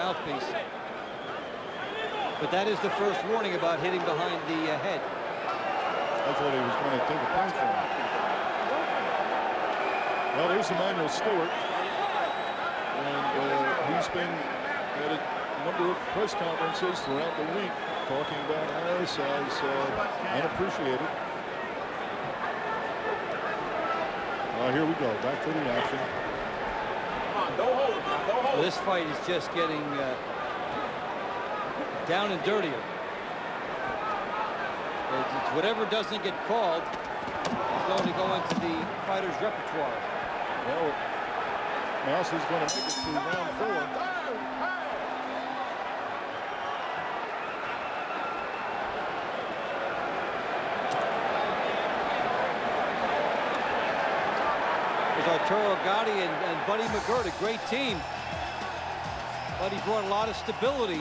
mouthpiece. But that is the first warning about hitting behind the head. I thought he was going to take a punch from him. Well, there's Emmanuel Stewart. And he's been at a number of press conferences throughout the week talking about Harris as unappreciated. Here we go, back to the action. Come on, don't hold it, man. Don't hold it. This fight is just getting down and dirtier. It's whatever doesn't get called is going to go into the fighter's repertoire. Well, Maussa is going to make it to round 4. Arturo Gatti and Buddy McGirt, a great team. Buddy brought a lot of stability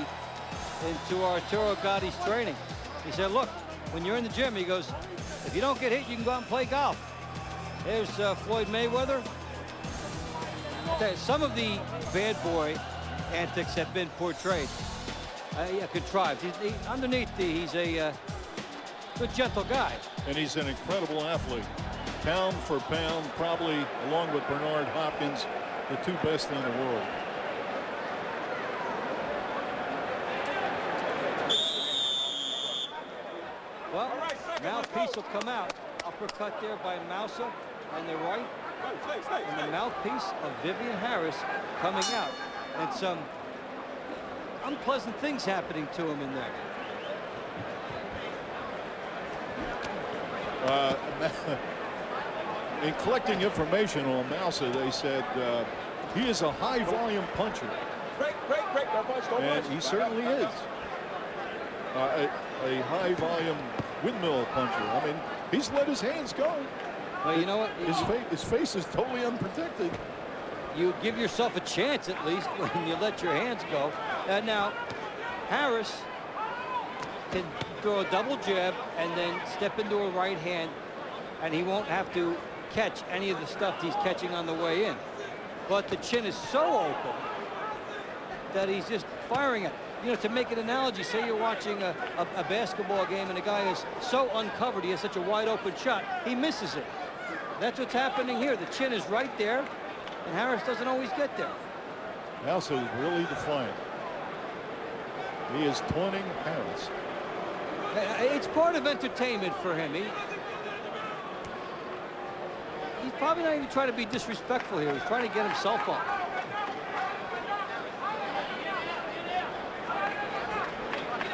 into Arturo Gatti's training. He said, look, when you're in the gym, he goes, if you don't get hit, you can go out and play golf. There's Floyd Mayweather. Some of the bad boy antics have been portrayed. Contrived. Underneath, he's a good, gentle guy. And he's an incredible athlete. Pound for pound, probably, along with Bernard Hopkins, the 2 best in the world. Well, mouthpiece will come out. Uppercut there by Maussa on the right. And the mouthpiece of Vivian Harris coming out. And some unpleasant things happening to him in there. In collecting information on Maussa, they said he is a high-volume puncher. Break, don't punch, don't punch. And he certainly is. A high-volume windmill puncher. I mean, he's let his hands go. Well, you know what? His face is totally unprotected. You give yourself a chance, at least, when you let your hands go. Now, Harris can throw a double jab and then step into a right hand, and he won't have to catch any of the stuff he's catching on the way in. But the chin is so open that he's just firing it. You know, to make an analogy, say you're watching a basketball game and the guy is so uncovered, he has such a wide open shot, he misses it. That's what's happening here. The chin is right there, and Harris doesn't always get there. Maussa is really defiant. He is taunting Harris. It's part of entertainment for him. He's probably not even trying to be disrespectful here. He's trying to get himself up.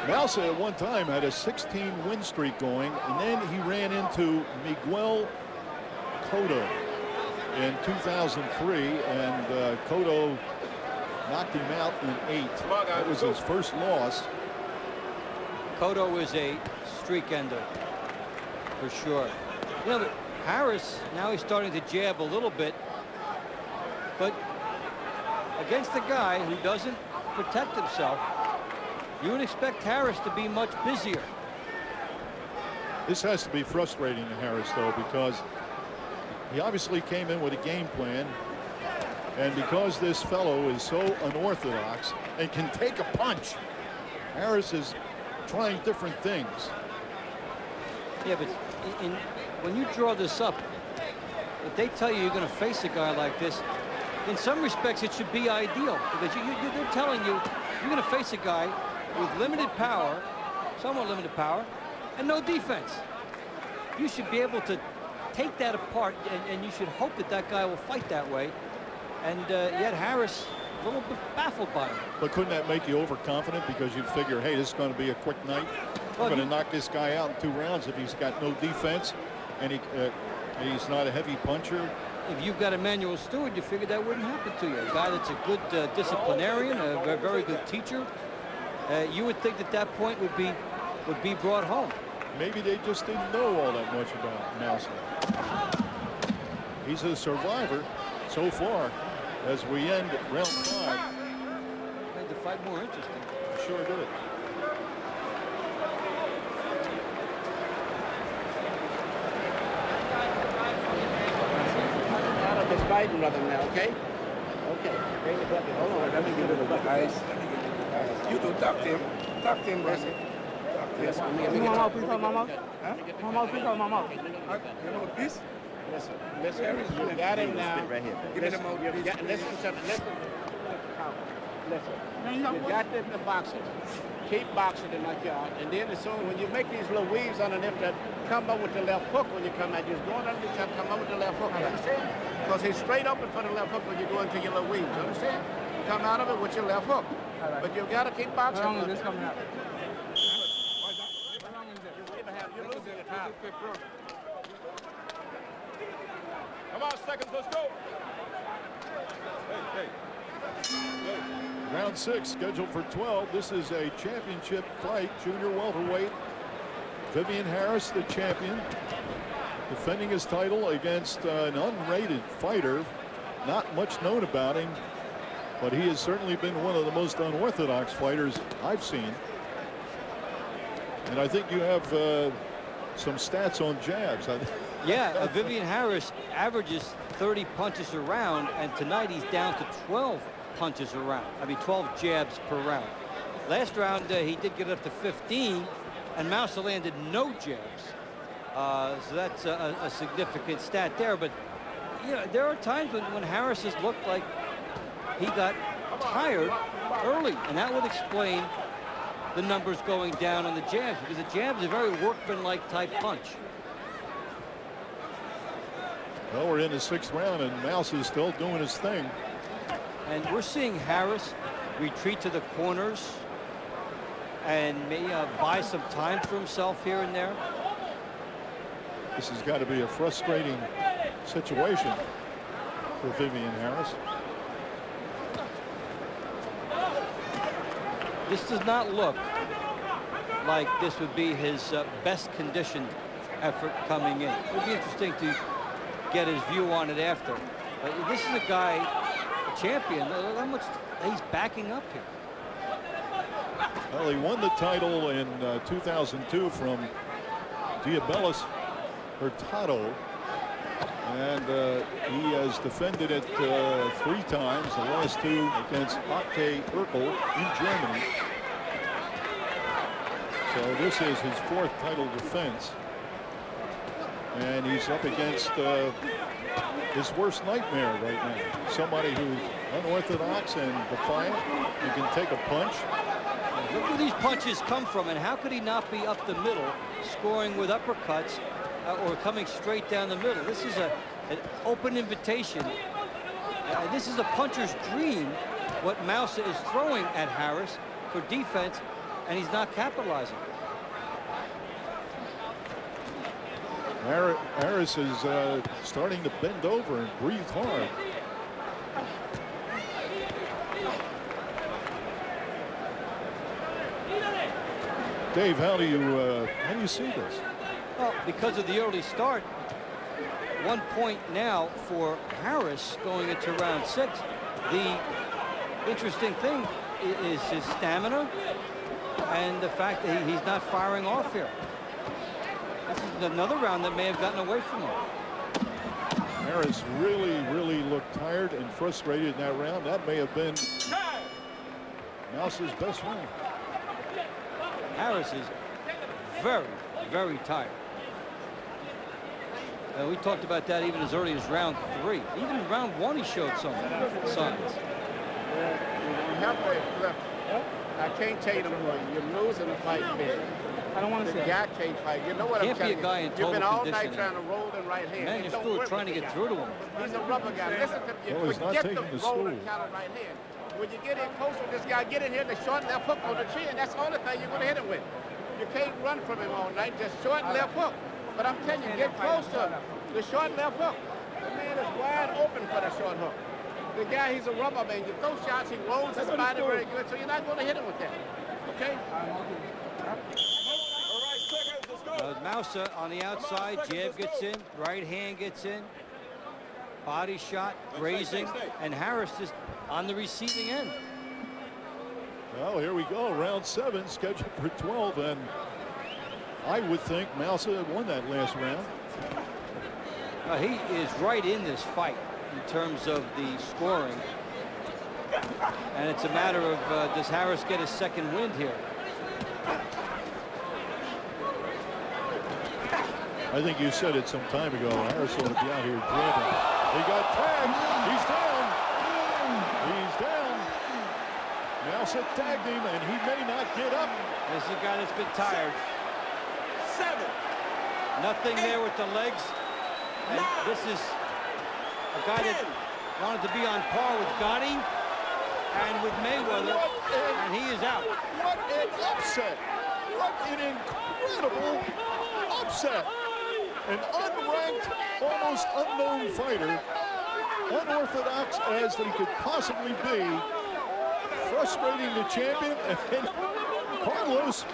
Maussa at one time had a 16-win streak going, and then he ran into Miguel Cotto in 2003, and Cotto knocked him out in 8. That was his first loss. Cotto is a streak ender, for sure. You know, but Harris, now he's starting to jab a little bit, but against a guy who doesn't protect himself, you would expect Harris to be much busier. This has to be frustrating to Harris, though, because he obviously came in with a game plan, and because this fellow is so unorthodox and can take a punch, Harris is trying different things. Yeah, but when you draw this up, if they tell you you're going to face a guy like this, in some respects it should be ideal, because they're telling you you're going to face a guy with limited power, somewhat limited power, and no defense. You should be able to take that apart, and you should hope that that guy will fight that way. And yet Harris, a little bit baffled by him. But couldn't that make you overconfident, because you'd figure, hey, this is going to be a quick night. I'm going to knock this guy out in 2 rounds if he's got no defense and he's not a heavy puncher. If you've got Emmanuel Stewart, you figure that wouldn't happen to you. A guy that's a good disciplinarian, a very good teacher. You would think that that point would be brought home. Maybe they just didn't know all that much about Maussa. He's a survivor so far as we end round 5. Made the fight more interesting. Sure did. Out of this fighting, brother, now, okay? Okay. Bring the bucket. Hold on, let me get it. Ice. You do duck him. Duck him, brother. Yes, Mama, please hold my mouth. Huh? Mama, please hold my mouth. You know what this? Listen, you got him now. Right here. Give me the mouth. Listen to me. Listen. You got this in the boxing. Keep boxing in that yard. And then as soon when you make these little weaves underneath that, come up with the left hook when you come out. Just going underneath that, come up with the left hook. You understand? Because he's straight open for the left hook when you go into your little weaves. You understand? Come out of it with your left hook. Right. But you got to keep boxing. How long is this coming out? You're losing your time. Come on, seconds, let's go. Hey. Round 6 scheduled for 12. This is a championship fight, junior welterweight. Vivian Harris, the champion, defending his title against an unrated fighter. Not much known about him, but he has certainly been one of the most unorthodox fighters I've seen. And I think you have some stats on jabs. Yeah, Vivian Harris averages 30 punches a round, and tonight he's down to 12 punches a round. I mean, 12 jabs per round. Last round, he did get up to 15, and Maussa landed no jabs. So that's a significant stat there. But, you know, there are times when Harris has looked like he got tired early, and that would explain the numbers going down on the jabs, because the jab is a very workmanlike type punch. Well, we're in the 6th round, and Maussa is still doing his thing. And we're seeing Harris retreat to the corners and may buy some time for himself here and there. This has got to be a frustrating situation for Vivian Harris. This does not look like this would be his best conditioned effort coming in. It would be interesting to get his view on it after. But this is a guy, a champion. Look how much he's backing up here. Well, he won the title in 2002 from Diabelos Hurtado, and he has defended it 3 times, the last 2 against Ake Urkel in Germany. So this is his 4th title defense, and he's up against his worst nightmare right now. Somebody who's unorthodox and defiant. He can take a punch. Look where these punches come from, and how could he not be up the middle, scoring with uppercuts or coming straight down the middle? This is an open invitation. This is a puncher's dream, what Maussa is throwing at Harris for defense, and he's not capitalizing. Harris is starting to bend over and breathe hard. Dave, how do you see this? Well, because of the early start, 1 point now for Harris going into round 6. The interesting thing is his stamina and the fact that he's not firing off here. This is another round that may have gotten away from him. Harris really looked tired and frustrated in that round. That may have been Maussa's best round. Harris is very tired. We talked about that even as early as round 3. Even in round 1 he showed some signs. I can't tell you the more. You're losing the fight big. I don't want to The say guy can't fight. You know what I'm Can't be telling a guy in you. total You've been all conditioning. night trying to roll them right hand. Man, It you're don't still work trying to with get the through to guy. him. He's a rubber guy. Listen to me. Well, he's not Forget taking the the rolling stool. counter right hand. When you get in close with this guy, get in here, the short left hook on the chin. That's the only thing you're going to hit him with. You can't run from him all night. Just short left hook. But I'm telling you, get close to him. The short left hook. The man is wide open for the short hook. The guy, he's a rubber man. You throw shots, he rolls his body very good, so you're not going to hit him with that. Okay? Maussa on the outside, jab gets in, right hand gets in, body shot, grazing, and Harris just on the receiving end. Well, here we go. Round 7 scheduled for 12, and I would think Maussa won that last round. He is right in this fight in terms of the scoring. And it's a matter of does Harris get his second wind here? I think you said it some time ago. Harris ought to be out here jabbing. He got tagged. He's down. He's down. Maussa tagged him, and he may not get up. This is a guy that's been tired. 7. Nothing there with the legs. And this is a guy that wanted to be on par with Gotti and with Mayweather, and he is out. What an upset. What an incredible upset. An unranked, almost unknown fighter, unorthodox as he could possibly be, frustrating the champion, and Carlos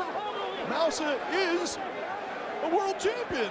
Maussa is a world champion.